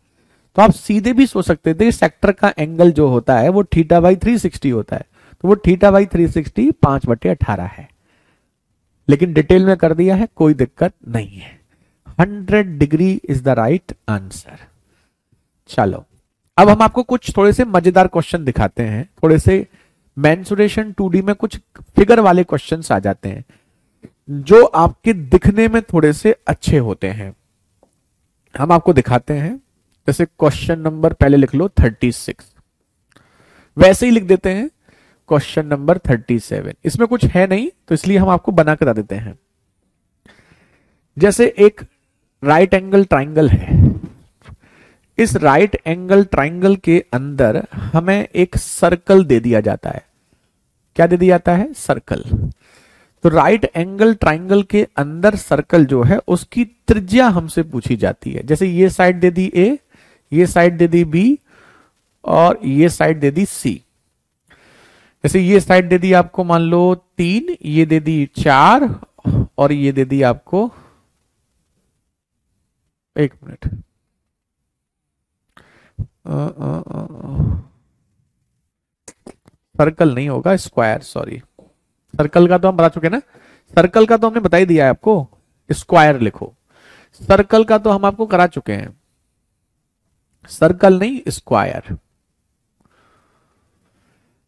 तो आप सीधे भी सोच सकते थे सेक्टर का एंगल जो होता है वो थीटा बाई 360 होता है, तो वो थीटा बाई 360 5/18 है, लेकिन डिटेल में कर दिया है, कोई दिक्कत नहीं है। 100 degree is the right answer. चलो अब हम आपको कुछ थोड़े से मजेदार क्वेश्चन दिखाते हैं, थोड़े से मेंसुरेशन 2D में कुछ फिगर वाले क्वेश्चंस आ जाते हैं जो आपके दिखने में थोड़े से अच्छे होते हैं। हम आपको दिखाते हैं। जैसे क्वेश्चन नंबर पहले लिख लो 36, वैसे ही लिख देते हैं क्वेश्चन नंबर 37। इसमें कुछ है नहीं तो इसलिए हम आपको बना करा देते हैं। जैसे एक राइट एंगल ट्राइंगल है, इस राइट एंगल ट्राइंगल के अंदर हमें एक सर्कल दे दिया जाता है। क्या दे दिया जाता है? सर्कल। तो राइट एंगल ट्राइंगल के अंदर सर्कल जो है उसकी त्रिज्या हमसे पूछी जाती है। जैसे ये साइड दे दी ए, ये साइड दे दी बी, और ये साइड दे दी सी। जैसे ये साइड दे दी आपको मान लो 3, ये दे दी 4, और ये दे दी आपको, एक मिनट, सर्कल नहीं होगा, स्क्वायर, सॉरी। सर्कल का तो हम बता चुके ना, सर्कल का तो हमने बता ही दिया है आपको, स्क्वायर लिखो। सर्कल का तो हम आपको करा चुके हैं, सर्कल नहीं स्क्वायर।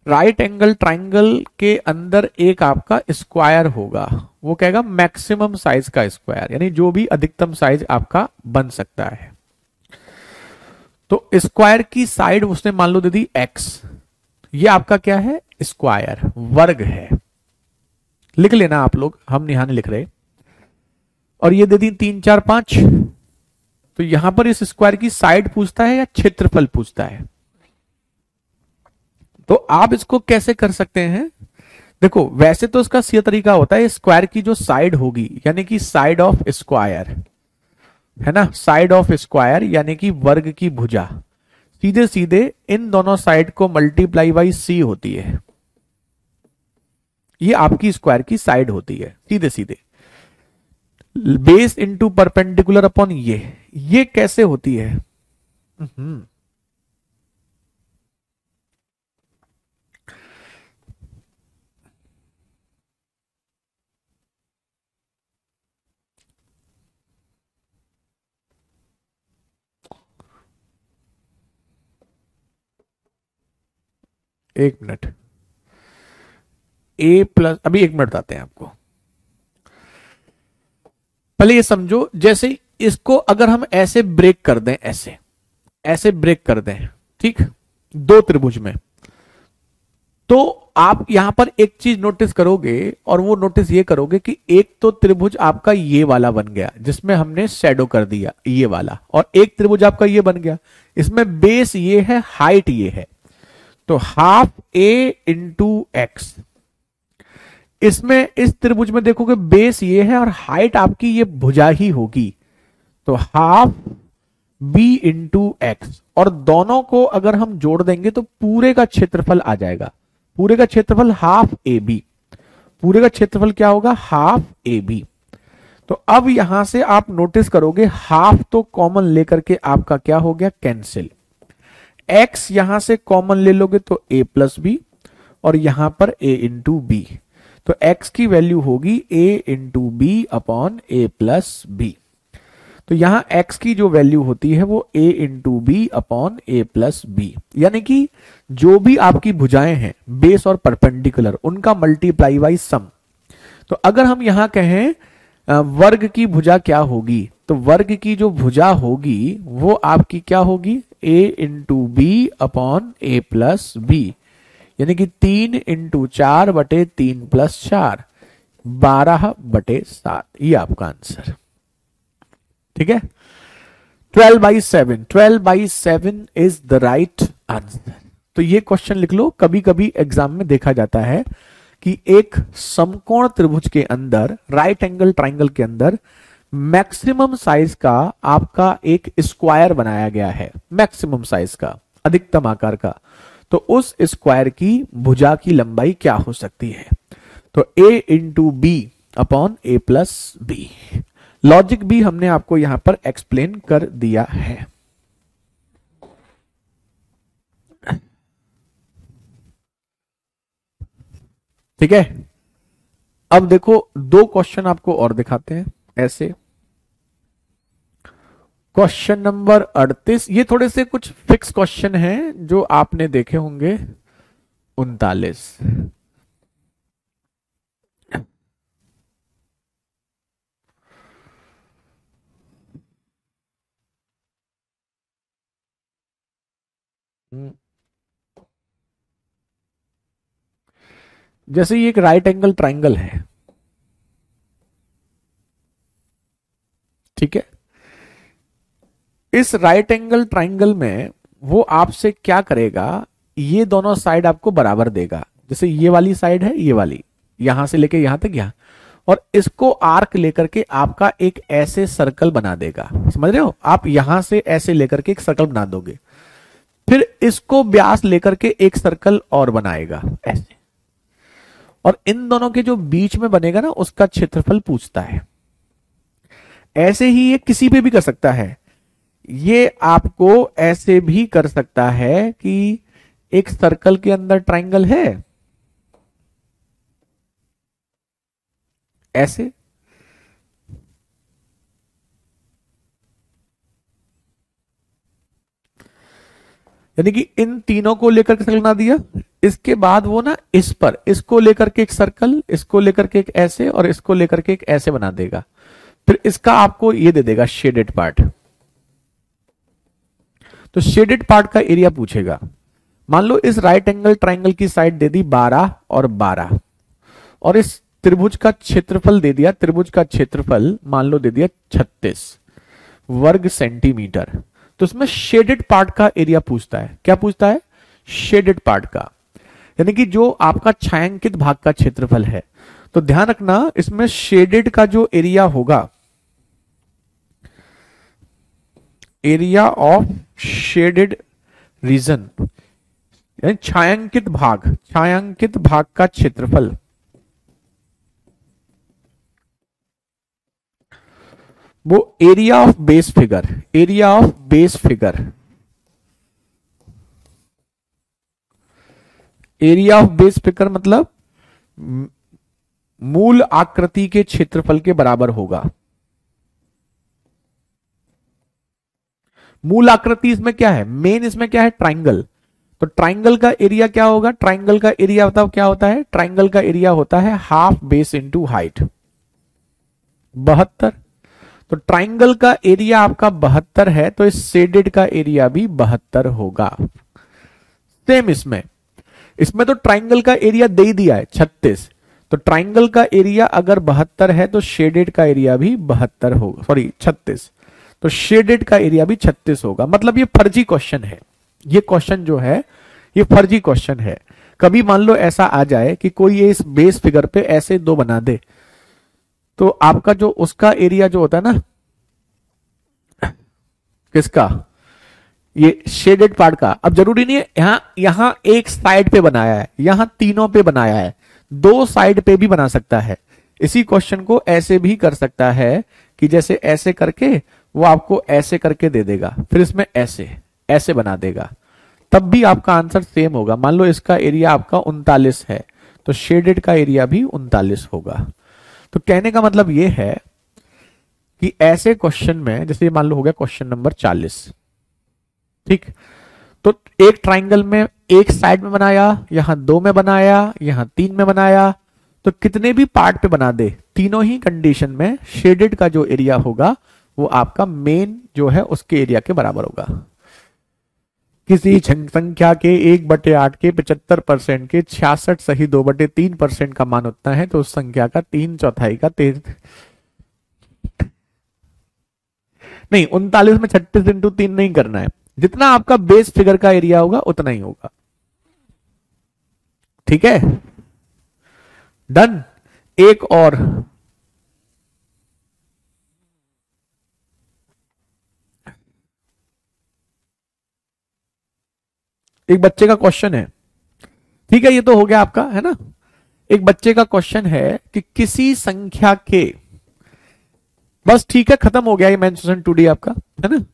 राइट एंगल ट्राइंगल के अंदर एक आपका स्क्वायर होगा, वो कहेगा मैक्सिमम साइज का स्क्वायर, यानी जो भी अधिकतम साइज आपका बन सकता है। तो स्क्वायर की साइड उसने मान लो दे दी एक्स, ये आपका क्या है? स्क्वायर, वर्ग है। लिख लेना आप लोग, हम यहां नहीं लिख रहे। और ये दे दी 3 4 5, तो यहां पर इस स्क्वायर की साइड पूछता है या क्षेत्रफल पूछता है? तो आप इसको कैसे कर सकते हैं? देखो वैसे तो इसका सीधा तरीका होता है, स्क्वायर की जो साइड होगी यानी कि साइड ऑफ स्क्वायर, है ना, साइड ऑफ स्क्वायर यानी कि वर्ग की भुजा, सीधे सीधे इन दोनों साइड को मल्टीप्लाई बाई सी होती है। ये आपकी स्क्वायर की साइड होती है सीधे सीधे। बेस इंटू परपेंडिकुलर अपॉन ये कैसे होती है? एक मिनट, ए प्लस, अभी एक मिनट बताते हैं आपको। पहले ये समझो, जैसे इसको अगर हम ऐसे ब्रेक कर दें, ऐसे ऐसे ब्रेक कर दें, ठीक, दो त्रिभुज में, तो आप यहां पर एक चीज नोटिस करोगे, और वो नोटिस ये करोगे कि एक तो त्रिभुज आपका ये वाला बन गया जिसमें हमने शैडो कर दिया ये वाला, और एक त्रिभुज आपका ये बन गया, इसमें बेस ये है, हाइट ये है। तो हाफ ए इंटू एक्स, इसमें इस त्रिभुज में देखोगे बेस ये है और हाइट आपकी ये भुजा ही होगी, तो हाफ बी इंटू एक्स, और दोनों को अगर हम जोड़ देंगे तो पूरे का क्षेत्रफल आ जाएगा। पूरे का क्षेत्रफल हाफ ए बी, पूरे का क्षेत्रफल क्या होगा? Half A B. तो अब यहां से आप नोटिस करोगे हाफ तो कॉमन लेकर के आपका क्या हो गया? कैंसिल। एक्स यहां से कॉमन ले लोगे तो ए प्लस बी, और यहां पर ए इंटू बी, तो x की वैल्यू होगी a into B upon A plus B. तो यहां x की जो वैल्यू होती है वो a into B upon A plus B, यानी कि जो भी आपकी भुजाएं हैं बेस और परपेंडिकुलर, उनका मल्टीप्लाई बाई सम। तो अगर हम यहां कहें वर्ग की भुजा क्या होगी, तो वर्ग की जो भुजा होगी वो आपकी क्या होगी? a into B upon A plus B, यानी कि 3 इंटू 4/3 प्लस 4, 12/7, ये आपका आंसर। ठीक है, 12/7, 12/7 इज द राइट आंसर। तो ये क्वेश्चन लिख लो, कभी कभी एग्जाम में देखा जाता है कि एक समकोण त्रिभुज के अंदर, राइट एंगल ट्राइंगल के अंदर मैक्सिमम साइज का आपका एक स्क्वायर बनाया गया है, मैक्सिमम साइज का, अधिकतम आकार का। तो उस स्क्वायर की भुजा की लंबाई क्या हो सकती है? तो a into B upon A plus B. Logic भी हमने आपको यहां पर एक्सप्लेन कर दिया है। ठीक है, अब देखो दो क्वेश्चन आपको और दिखाते हैं ऐसे। क्वेश्चन नंबर 38, ये थोड़े से कुछ फिक्स क्वेश्चन हैं जो आपने देखे होंगे। 39, हम्म, जैसे ये एक राइट एंगल ट्राइंगल है, ठीक है। इस राइट एंगल ट्राइंगल में वो आपसे क्या करेगा, ये दोनों साइड आपको बराबर देगा। जैसे ये वाली साइड है, ये वाली, यहां से लेके यहां तक, यहां, और इसको आर्क लेकर के आपका एक ऐसे सर्कल बना देगा। समझ रहे हो, आप यहां से ऐसे लेकर के एक सर्कल बना दोगे, फिर इसको व्यास लेकर के एक सर्कल और बनाएगा ऐसे, और इन दोनों के जो बीच में बनेगा ना, उसका क्षेत्रफल पूछता है। ऐसे ही ये किसी पे भी कर सकता है। ये आपको ऐसे भी कर सकता है कि एक सर्कल के अंदर ट्राइंगल है, ऐसे, यानी कि इन तीनों को लेकर के सर्कल बना दिया। इसके बाद वो ना इस पर, इसको लेकर के एक सर्कल, इसको लेकर के एक ऐसे, और इसको लेकर के एक ऐसे बना देगा। फिर इसका आपको ये दे देगा शेडेड पार्ट। तो शेडेड पार्ट का एरिया पूछेगा। मान लो इस राइट एंगल ट्राइंगल की साइड दे दी 12 और 12, और इस त्रिभुज का क्षेत्रफल दे दिया, त्रिभुज का क्षेत्रफल मान लो दे दिया 36 वर्ग सेंटीमीटर। तो इसमें शेडेड पार्ट का एरिया पूछता है। क्या पूछता है? शेडेड पार्ट का, यानी कि जो आपका छायांकित भाग का क्षेत्रफल है। तो ध्यान रखना, इसमें शेडेड का जो एरिया होगा, एरिया ऑफ शेडेड रीजन, यानी छायांकित भाग, छायांकित भाग का क्षेत्रफल, वो area of base figure, area of base figure, area of base figure मतलब मूल आकृति के क्षेत्रफल के बराबर होगा। मूल आकृति इसमें क्या है? मेन इसमें क्या है? ट्राइंगल। तो ट्राइंगल का एरिया क्या होगा? ट्राइंगल का एरिया बताओ क्या होता है? ट्राइंगल का एरिया होता है हाफ बेस इंटू हाइट, 72। तो ट्राइंगल का एरिया आपका 72 है, तो इस शेडेड का एरिया भी 72 होगा। सेम इसमें, इसमें तो ट्राइंगल का एरिया दे ही दिया है 36। तो ट्राइंगल का एरिया अगर 72 है तो शेडेड का एरिया भी 72 होगा, सॉरी 36। तो शेडेड का एरिया भी 36 होगा। मतलब ये फर्जी क्वेश्चन है, ये क्वेश्चन जो है ये फर्जी क्वेश्चन है। कभी मान लो ऐसा आ जाए कि कोई ये इस बेस फिगर पे ऐसे दो बना दे, तो आपका जो उसका एरिया जो होता है ना, किसका? ये शेडेड पार्ट का। अब जरूरी नहीं है यहां यहां एक साइड पे बनाया है, यहां तीनों पे बनाया है, दो साइड पे भी बना सकता है। इसी क्वेश्चन को ऐसे भी कर सकता है कि जैसे ऐसे करके वो आपको ऐसे करके दे देगा, फिर इसमें ऐसे ऐसे बना देगा, तब भी आपका आंसर सेम होगा। मान लो इसका एरिया आपका 39 है, तो शेडेड का एरिया भी 39 होगा। तो कहने का मतलब ये है कि ऐसे क्वेश्चन में, जैसे मान लो हो गया क्वेश्चन नंबर 40, ठीक, तो एक ट्राइंगल में एक साइड में बनाया, यहां दो में बनाया, यहां तीन में बनाया, तो कितने भी पार्ट पे बना दे, तीनों ही कंडीशन में शेडेड का जो एरिया होगा वो आपका मेन जो है उसके एरिया के बराबर होगा। किसी संख्या के 1/8 के 75% के 66 सही 2/3% का मान उतना है, तो उस संख्या का 3/4 का नहीं, 39 में 36 इंटू 3 नहीं करना है, जितना आपका बेस फिगर का एरिया होगा उतना ही होगा। ठीक है, डन। एक और, एक बच्चे का क्वेश्चन है, ठीक है, ये तो हो गया आपका, है ना। एक बच्चे का क्वेश्चन है कि किसी संख्या के, बस ठीक है, खत्म हो गया ये मेंसुरेशन 2D आपका, है ना।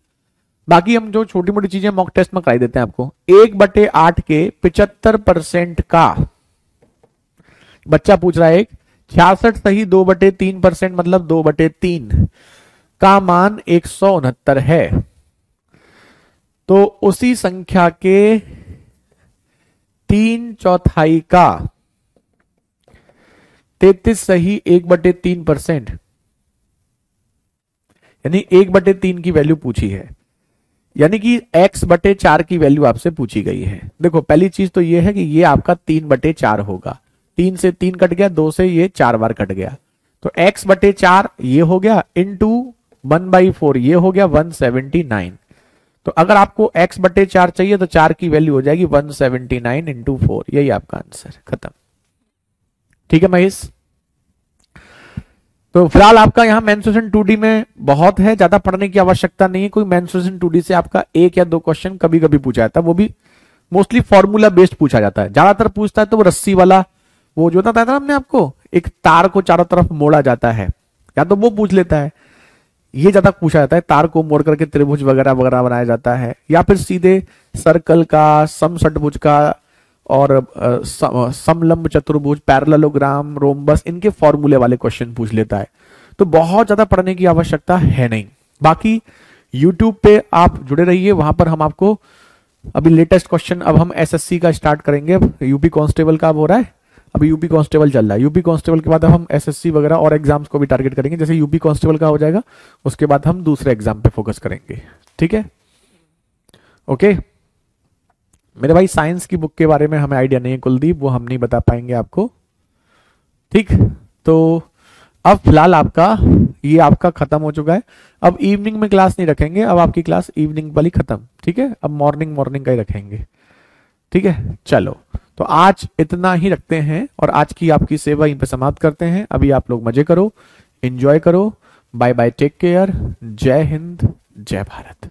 बाकी हम जो छोटी मोटी चीजें मॉक टेस्ट में कराई देते हैं आपको। 1/8 के 75% का, बच्चा पूछ रहा है एक 66 सही 2/3% मतलब 2/3 का मान 169 है, तो उसी संख्या के 3/4 का 33 सही 1/3%, यानी 1/3 की वैल्यू पूछी है। यानी कि x/4 की वैल्यू आपसे पूछी गई है। देखो पहली चीज तो ये है कि ये आपका 3/4 होगा, 3 से 3 कट गया, 2 से ये 4 बार कट गया, तो x/4 ये हो गया, इंटू 1/4 ये हो गया 179। तो अगर आपको x/4 चाहिए तो 4 की वैल्यू हो जाएगी 179 इंटू 4, यही आपका आंसर, खत्म। ठीक है महेश। तो फिलहाल आपका यहाँ मेंस्ट्रुएशन 2D में बहुत है, ज्यादा पढ़ने की आवश्यकता नहीं है। कोई मेंस्ट्रुएशन 2D से आपका 1 या 2 क्वेश्चन कभी कभी पूछा जाता है, वो भी मोस्टली फॉर्मूला बेस्ड पूछा जाता है। ज्यादातर पूछता है तो वो रस्सी वाला, वो जो बताया था हमने आपको, एक तार को चारों तरफ मोड़ा जाता है, या तो वो पूछ लेता है, ये ज्यादा पूछा जाता है, तार को मोड़ करके त्रिभुज वगैरह वगैरह बनाया जाता है, या फिर सीधे सर्कल का, समषटभुज का, और समलंब चतुर्भुज, पैरेललोग्राम, रोम्बस, इनके फॉर्मूले वाले क्वेश्चन पूछ लेता है। तो बहुत ज्यादा पढ़ने की आवश्यकता है नहीं। बाकी यूट्यूब पे आप जुड़े रहिए, वहां पर हम आपको अभी लेटेस्ट क्वेश्चन, अब हम एसएससी का स्टार्ट करेंगे, यूपी कांस्टेबल का अब हो रहा है, अभी यूपी कांस्टेबल चल रहा है, यूपी कांस्टेबल के बाद अब हम एसएससी वगैरह और एग्जाम्स को भी टारगेट करेंगे। जैसे यूपी कांस्टेबल का हो जाएगा, उसके बाद हम दूसरे एग्जाम पे फोकस करेंगे। ठीक है, ओके। मेरे भाई साइंस की बुक के बारे में हमें आइडिया नहीं है कुलदीप, वो हम नहीं बता पाएंगे आपको। ठीक, तो अब फिलहाल आपका ये आपका खत्म हो चुका है। अब इवनिंग में क्लास नहीं रखेंगे, अब आपकी क्लास इवनिंग वाली खत्म। ठीक है, अब मॉर्निंग का ही रखेंगे। ठीक है, चलो तो आज इतना ही रखते हैं और आज की आपकी सेवा यहीं पे समाप्त करते हैं। अभी आप लोग मजे करो, एंजॉय करो। बाय बाय, टेक केयर, जय हिंद, जय भारत।